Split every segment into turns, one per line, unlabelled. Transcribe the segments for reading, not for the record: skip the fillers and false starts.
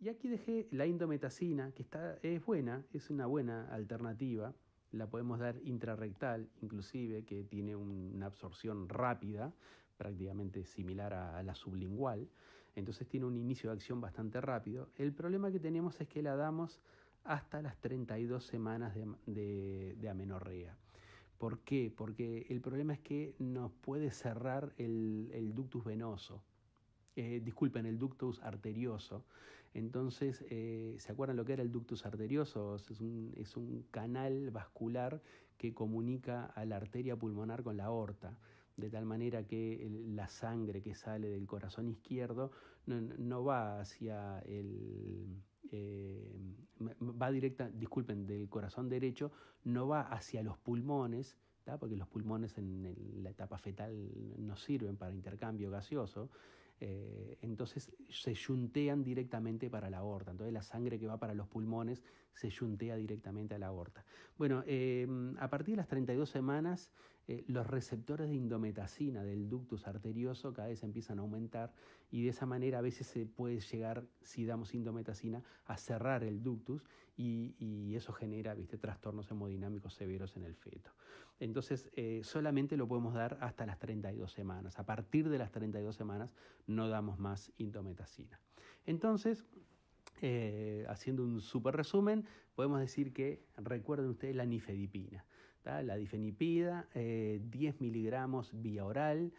Y aquí dejé la indometacina, que es buena, es una buena alternativa. La podemos dar intrarrectal, inclusive, que tiene una absorción rápida, prácticamente similar a la sublingual. Entonces tiene un inicio de acción bastante rápido. El problema que tenemos es que la damos hasta las 32 semanas de amenorrea. ¿Por qué? Porque el problema es que nos puede cerrar el ductus venoso. Disculpen, el ductus arterioso. Entonces, ¿se acuerdan lo que era el ductus arterioso? Es un canal vascular que comunica a la arteria pulmonar con la aorta, de tal manera que la sangre que sale del corazón izquierdo no va hacia va directa, disculpen, del corazón derecho, no va hacia los pulmones, porque los pulmones en la etapa fetal no sirven para intercambio gaseoso. Entonces se yuntean directamente para la aorta. Entonces la sangre que va para los pulmones se yuntea directamente a la aorta. Bueno, a partir de las 32 semanas, los receptores de indometacina del ductus arterioso cada vez empiezan a aumentar, y de esa manera a veces se puede llegar, si damos indometacina, a cerrar el ductus, y eso genera, trastornos hemodinámicos severos en el feto. Entonces solamente lo podemos dar hasta las 32 semanas. A partir de las 32 semanas no damos más indometacina. Entonces, haciendo un súper resumen, podemos decir que, recuerden ustedes la nifedipina, la difenipida, 10 miligramos vía oral,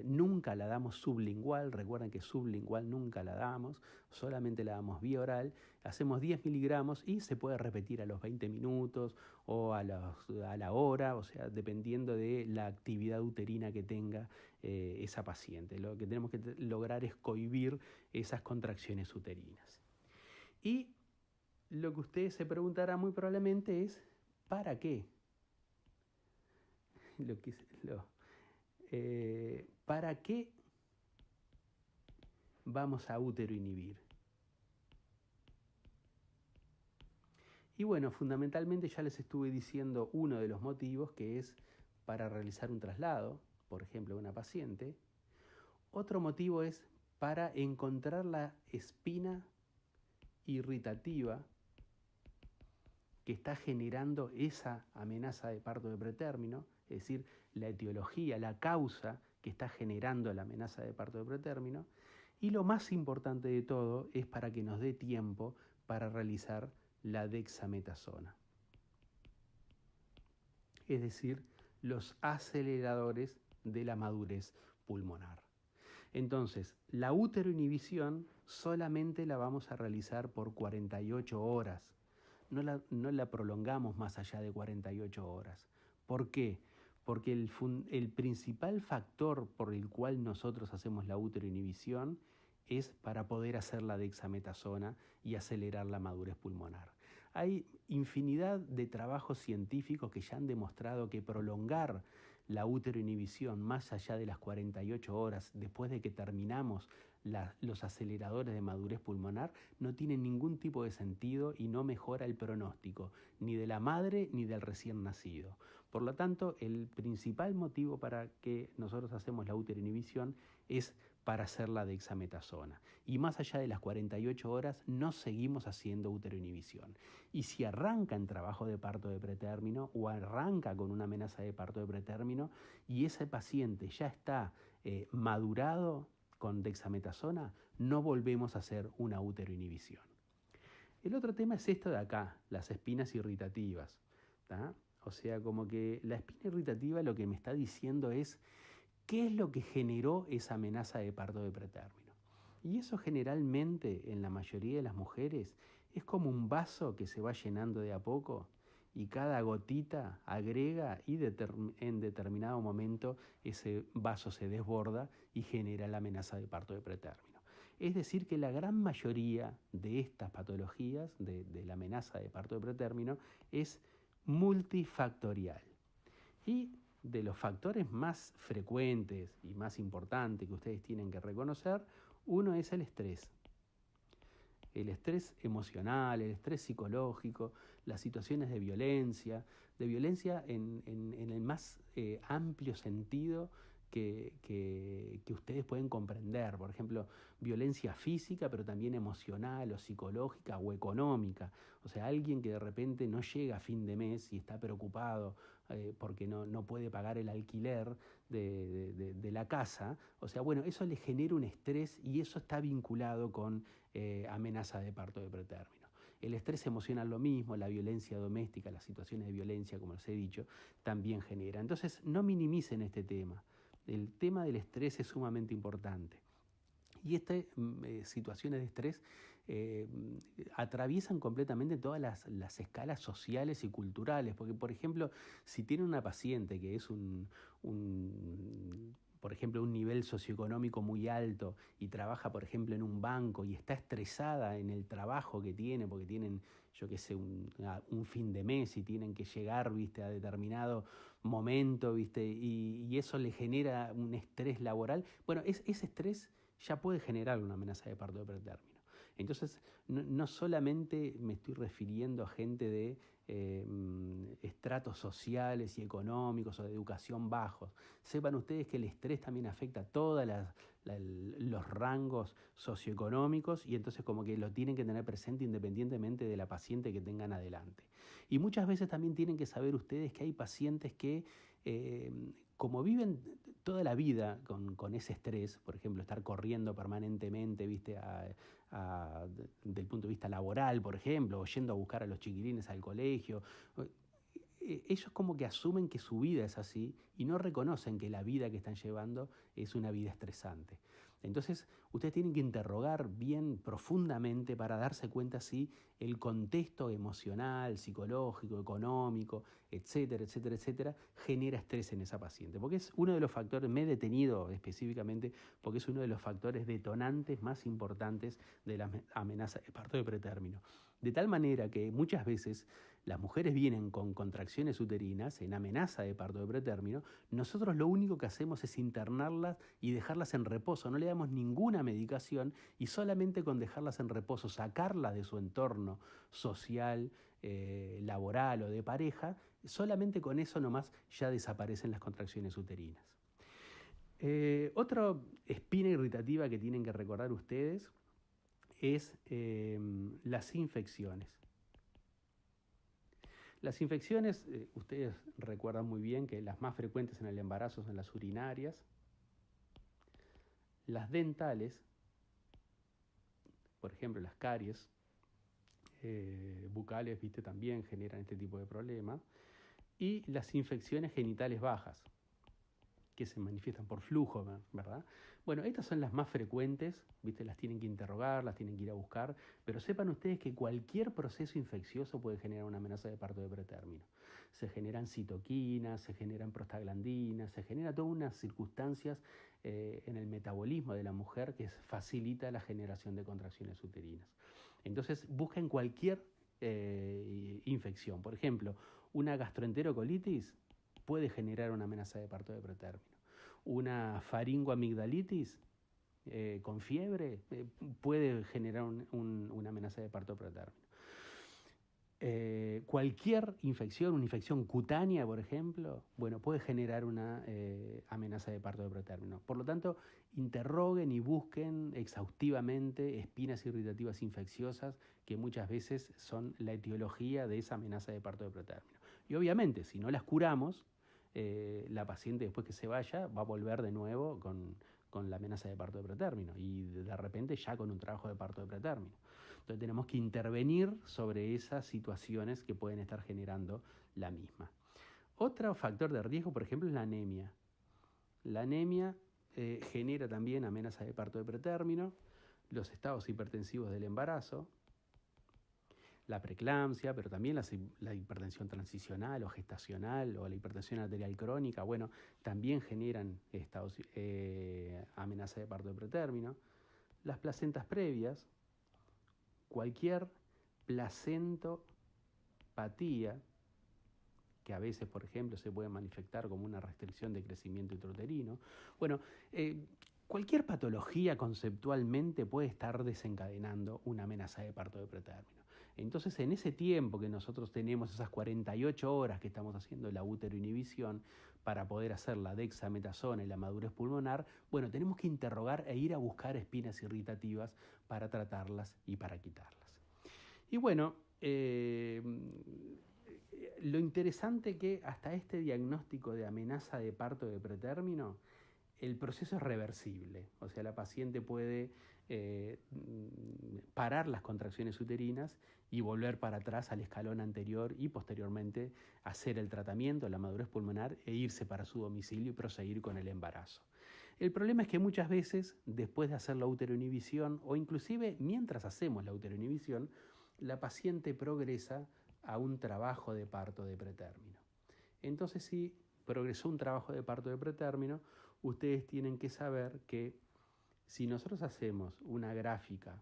nunca la damos sublingual. Recuerden que sublingual nunca la damos, solamente la damos vía oral. Hacemos 10 miligramos y se puede repetir a los 20 minutos o a la hora, o sea, dependiendo de la actividad uterina que tenga esa paciente. Lo que tenemos que lograr es cohibir esas contracciones uterinas. Y lo que ustedes se preguntarán muy probablemente es, ¿para qué? ¿Para qué vamos a útero inhibir? Y bueno, fundamentalmente ya les estuve diciendo uno de los motivos, que es para realizar un traslado, por ejemplo, de una paciente. Otro motivo es para encontrar la espina irritativa que está generando esa amenaza de parto de pretérmino, es decir, la etiología, la causa que está generando la amenaza de parto de pretérmino. Y lo más importante de todo es para que nos dé tiempo para realizar la dexametasona, es decir, los aceleradores de la madurez pulmonar. Entonces, la uteroinhibición solamente la vamos a realizar por 48 horas. No la prolongamos más allá de 48 horas. ¿Por qué? Porque el principal factor por el cual nosotros hacemos la uteroinhibición es para poder hacer la dexametasona y acelerar la madurez pulmonar. Hay infinidad de trabajos científicos que ya han demostrado que prolongar la uteroinhibición más allá de las 48 horas después de que terminamos los aceleradores de madurez pulmonar no tiene ningún tipo de sentido y no mejora el pronóstico ni de la madre ni del recién nacido. Por lo tanto, el principal motivo para que nosotros hacemos la uteroinhibición es para hacer la dexametasona. Y más allá de las 48 horas no seguimos haciendo uteroinhibición. Y si arranca en trabajo de parto de pretérmino o arranca con una amenaza de parto de pretérmino y ese paciente ya está madurado con dexametasona, no volvemos a hacer una uteroinhibición. El otro tema es esto de acá, las espinas irritativas, ¿tá? O sea, como que la espina irritativa lo que me está diciendo es ¿qué es lo que generó esa amenaza de parto de pretérmino? Y eso generalmente en la mayoría de las mujeres es como un vaso que se va llenando de a poco y cada gotita agrega y en determinado momento ese vaso se desborda y genera la amenaza de parto de pretérmino. Es decir, que la gran mayoría de estas patologías, de la amenaza de parto de pretérmino, es multifactorial. Y de los factores más frecuentes y más importantes que ustedes tienen que reconocer, uno es el estrés. El estrés emocional, el estrés psicológico, las situaciones de violencia en el más amplio sentido que ustedes pueden comprender. Por ejemplo, violencia física, pero también emocional o psicológica o económica. O sea, alguien que de repente no llega a fin de mes y está preocupado porque no puede pagar el alquiler de la casa. O sea, bueno, eso le genera un estrés y eso está vinculado con amenaza de parto de pretérmino. El estrés emocional lo mismo, la violencia doméstica, las situaciones de violencia, como les he dicho, también genera. Entonces, no minimicen este tema. El tema del estrés es sumamente importante. Y estas situaciones de estrés atraviesan completamente todas las escalas sociales y culturales, porque por ejemplo, si tiene una paciente que es por ejemplo, un nivel socioeconómico muy alto y trabaja, por ejemplo, en un banco y está estresada en el trabajo que tiene, porque tienen, yo qué sé, un fin de mes y tienen que llegar, viste, a determinado momento, viste, y eso le genera un estrés laboral. Bueno, ese estrés ya puede generar una amenaza de parto de pretérmino. Entonces, no solamente me estoy refiriendo a gente de estratos sociales y económicos o de educación bajos. Sepan ustedes que el estrés también afecta a todos los rangos socioeconómicos y entonces como que lo tienen que tener presente independientemente de la paciente que tengan adelante. Y muchas veces también tienen que saber ustedes que hay pacientes que como viven toda la vida con ese estrés, por ejemplo, estar corriendo permanentemente, ¿viste? Del punto de vista laboral, por ejemplo, o yendo a buscar a los chiquilines al colegio, ellos como que asumen que su vida es así y no reconocen que la vida que están llevando es una vida estresante. Entonces, ustedes tienen que interrogar bien profundamente para darse cuenta si el contexto emocional, psicológico, económico, etcétera, etcétera, etcétera, genera estrés en esa paciente. Porque es uno de los factores, me he detenido específicamente, porque es uno de los factores detonantes más importantes de la amenaza de parto de pretérmino. De tal manera que muchas veces las mujeres vienen con contracciones uterinas en amenaza de parto de pretérmino, nosotros lo único que hacemos es internarlas y dejarlas en reposo, no le damos ninguna medicación y solamente con dejarlas en reposo, sacarlas de su entorno social, laboral o de pareja, solamente con eso nomás ya desaparecen las contracciones uterinas. Otra espina irritativa que tienen que recordar ustedes es las infecciones. Las infecciones, ustedes recuerdan muy bien que las más frecuentes en el embarazo son las urinarias, las dentales, por ejemplo las caries, bucales, viste, también generan este tipo de problemas, y las infecciones genitales bajas, que se manifiestan por flujo, ¿verdad? Bueno, estas son las más frecuentes, ¿viste? Las tienen que interrogar, las tienen que ir a buscar, pero sepan ustedes que cualquier proceso infeccioso puede generar una amenaza de parto de pretérmino. Se generan citoquinas, se generan prostaglandinas, se generan todas unas circunstancias en el metabolismo de la mujer que facilita la generación de contracciones uterinas. Entonces, busquen cualquier infección. Por ejemplo, una gastroenterocolitis puede generar una amenaza de parto de pretérmino. Una faringoamigdalitis con fiebre puede generar una amenaza de parto de pretérmino. Cualquier infección, una infección cutánea, por ejemplo, bueno, puede generar una amenaza de parto de pretérmino. Por lo tanto, interroguen y busquen exhaustivamente espinas irritativas infecciosas que muchas veces son la etiología de esa amenaza de parto de pretérmino. Y obviamente, si no las curamos, la paciente después que se vaya va a volver de nuevo con la amenaza de parto de pretérmino y de repente ya con un trabajo de parto de pretérmino. Entonces tenemos que intervenir sobre esas situaciones que pueden estar generando la misma. Otro factor de riesgo, por ejemplo, es la anemia. La anemia genera también amenaza de parto de pretérmino, los estados hipertensivos del embarazo, la preeclampsia, pero también la hipertensión transicional o gestacional o la hipertensión arterial crónica, bueno, también generan amenaza de parto de pretérmino. Las placentas previas, cualquier placentopatía, que a veces, por ejemplo, se puede manifestar como una restricción de crecimiento intrauterino. Bueno, Cualquier patología conceptualmente puede estar desencadenando una amenaza de parto de pretérmino. Entonces, en ese tiempo que nosotros tenemos, esas 48 horas que estamos haciendo la uteroinhibición para poder hacer la dexametasona y la madurez pulmonar, bueno, tenemos que interrogar e ir a buscar espinas irritativas para tratarlas y para quitarlas. Y bueno, lo interesante que hasta este diagnóstico de amenaza de parto de pretérmino, el proceso es reversible, o sea, la paciente puede parar las contracciones uterinas y volver para atrás al escalón anterior y posteriormente hacer el tratamiento, la madurez pulmonar e irse para su domicilio y proseguir con el embarazo. El problema es que muchas veces, después de hacer la uteroinhibición o inclusive mientras hacemos la uteroinhibición, la paciente progresa a un trabajo de parto de pretérmino. Entonces, si progresó un trabajo de parto de pretérmino, ustedes tienen que saber que si nosotros hacemos una gráfica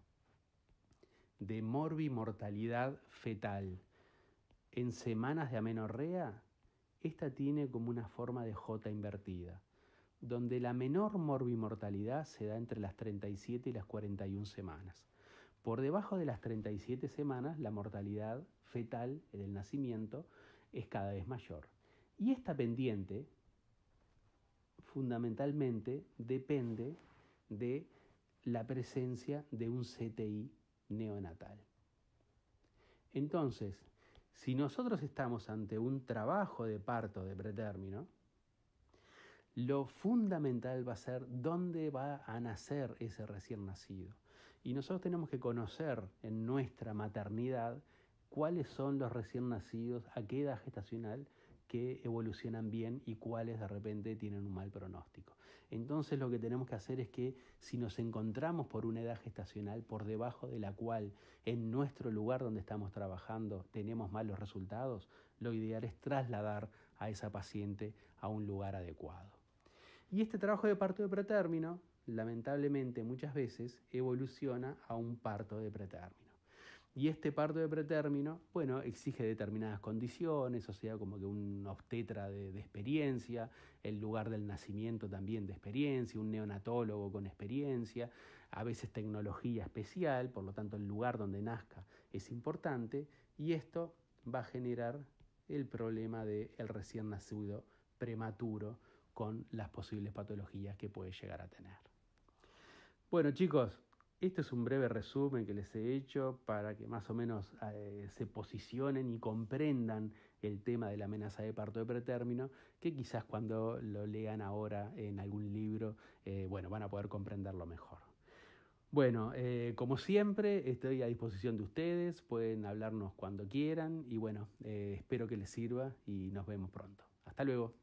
de morbimortalidad fetal en semanas de amenorrea, esta tiene como una forma de J invertida, donde la menor morbimortalidad se da entre las 37 y las 41 semanas. Por debajo de las 37 semanas, la mortalidad fetal en el nacimiento es cada vez mayor. Y esta pendiente fundamentalmente depende de la presencia de un CTI neonatal. Entonces, si nosotros estamos ante un trabajo de parto de pretérmino, lo fundamental va a ser dónde va a nacer ese recién nacido. Y nosotros tenemos que conocer en nuestra maternidad cuáles son los recién nacidos, a qué edad gestacional que evolucionan bien y cuáles de repente tienen un mal pronóstico. Entonces lo que tenemos que hacer es que si nos encontramos por una edad gestacional por debajo de la cual en nuestro lugar donde estamos trabajando tenemos malos resultados, lo ideal es trasladar a esa paciente a un lugar adecuado. Y este trabajo de parto de pretérmino, lamentablemente muchas veces, evoluciona a un parto de pretérmino. Y este parto de pretérmino, bueno, exige determinadas condiciones, o sea, como que un obstetra de experiencia, el lugar del nacimiento también de experiencia, un neonatólogo con experiencia, a veces tecnología especial, por lo tanto el lugar donde nazca es importante, y esto va a generar el problema del recién nacido prematuro con las posibles patologías que puede llegar a tener. Bueno, chicos, este es un breve resumen que les he hecho para que más o menos se posicionen y comprendan el tema de la amenaza de parto de pretérmino, que quizás cuando lo lean ahora en algún libro, bueno, van a poder comprenderlo mejor. Bueno, como siempre, estoy a disposición de ustedes, pueden hablarnos cuando quieran y bueno, espero que les sirva y nos vemos pronto. Hasta luego.